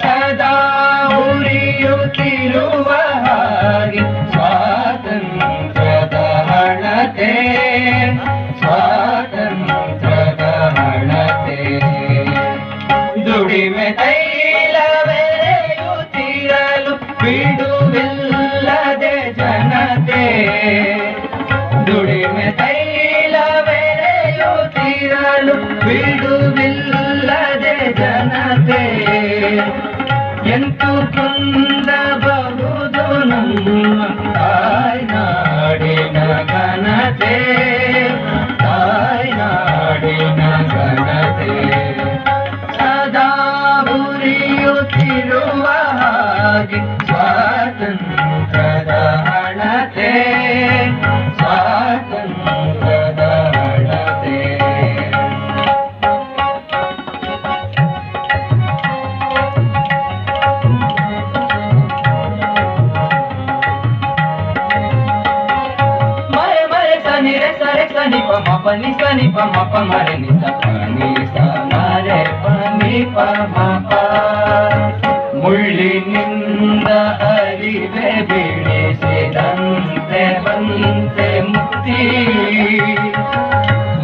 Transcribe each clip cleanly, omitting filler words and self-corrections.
ಸದಾ ಉರಿಯುತ್ತಿರುವ ಹಾಗೆ ಸ್ವಾತಂತ್ರ್ಯದ ಹಣತೆ, ಸ್ವಾತಂತ್ರ್ಯದ ಹಣತೆ. ದುಡಿಮೆ ತೈಲವೆರೆಯುತ್ತಿರಲು ಬಿಡುವಿಲ್ಲದೆ ಜನತೆ, ದುಡಿಮೆ ತೈಲವೆರೆಯುತ್ತಿರಲು ಬಿಡುವಿಲ್ಲದೆ ಜನತೆ. ಎಂತು ಕುಂದಬಹುದು ನಮ್ಮ ತಾಯ್ನಾಡಿನ ಘನತೆ, ತಾಯ್ನಾಡಿನ ಘನತೆ. ಸದಾ ಉರಿಯುತ್ತಿರುವ ಹಾಗೆ ಸ್ವಾತಂತ್ರ್ಯದ ಹಣತೆ, ಸ್ವಾತಂತ್ರ್ಯದ ಹಣತೆ. ಮರೆ ಮರೆ ಸನಿ ರೆ ಸರೆ ಸನಿ ಪ ಮ ಪ ನಿ ಸನಿ ಪ ಮ ಪ ಮರೆ ನಿ ಸ ಪ ನಿ ಸ ಮರೆ ಪ ನಿ ಪ ಮ ಪ. ಮುಳ್ಳಿನಿಂದ ಅರಿವೆ ಬಿಡಿಸಿದಂತೆ ಬಂತೆ ಮುಕ್ತಿ,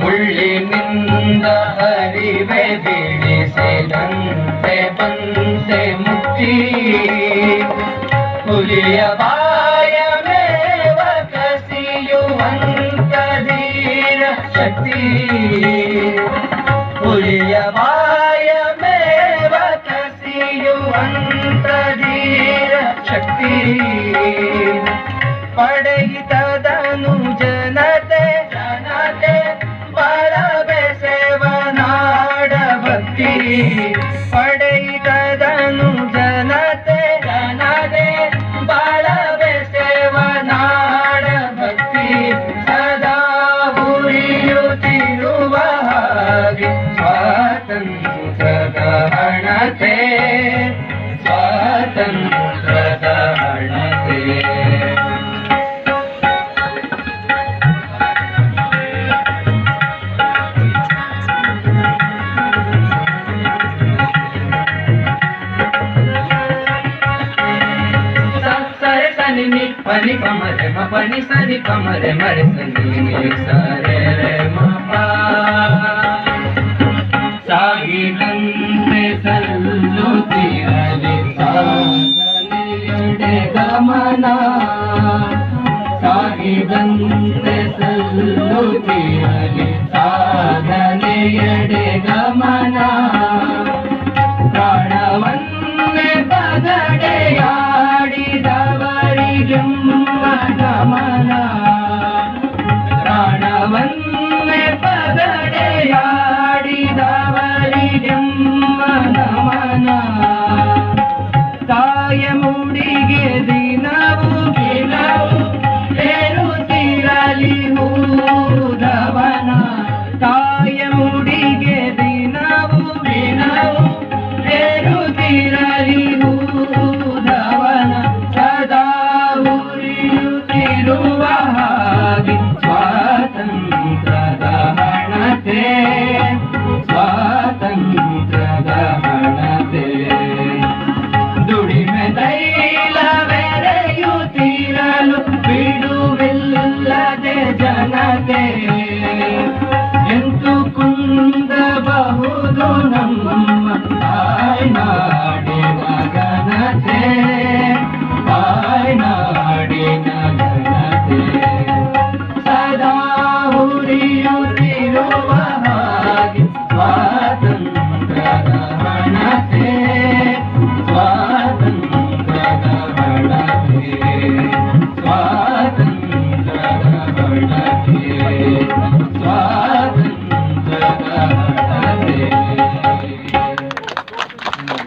ಮುಳ್ಳಿನಿಂದ ಅರಿವೆ ಬಿಡಿಸಿದಂತೆ ಬಂತೆ ಮುಕ್ತಿ. ಹುಲಿಯ ಬಾಯ ಮೇವ ಕಸಿಯುವಂತ ಧೀರ ಶಕ್ತಿ, ಹುಲಿಯ ಬಾಯ ಮೇವ ಕಸಿಯುವಂತ ಧೀರ ಶಕ್ತಿ. ಪಡೆಯಿತದನು ಜನತೆ, ಜನತೆ ಬರಬೆಸೆವನಾಡ ಭಕ್ತಿ. ಪಡೆಯಿತದನು ಜನತೆ, ಜನತೆ ಬರಬೆಸೆವನಾಡ ಭಕ್ತಿ. ಸದಾ ಉರಿಯುತ್ತಿರುವ ಹಾಗೆ ಸ್ವಾತಂತ್ರ್ಯದ ಹಣತೆ, ಸ್ವಾತಂತ್ರ್ಯದ ಹಣತೆ. ಸರೆ ಸನಿ ನಿ ಪನಿ ಪ ಮರೆ ಮ ಪನಿ ಸನಿ ಪ ಮರೆ ಮರೆ ಸನಿ ಸರೆ ರೆ ಮ ಪ. ಸಾಗಿದಂತೆ ಸಲ್ಲುತ್ತಿರಲಿ ಸಾಗನೆಯೆಡೆ ಗಮನ, ಸಾಗಿದಂತೆ ಸಲ್ಲುತ್ತಿರಲಿ ಸಾಗನೆಯೆಡೆ ಗಮನ.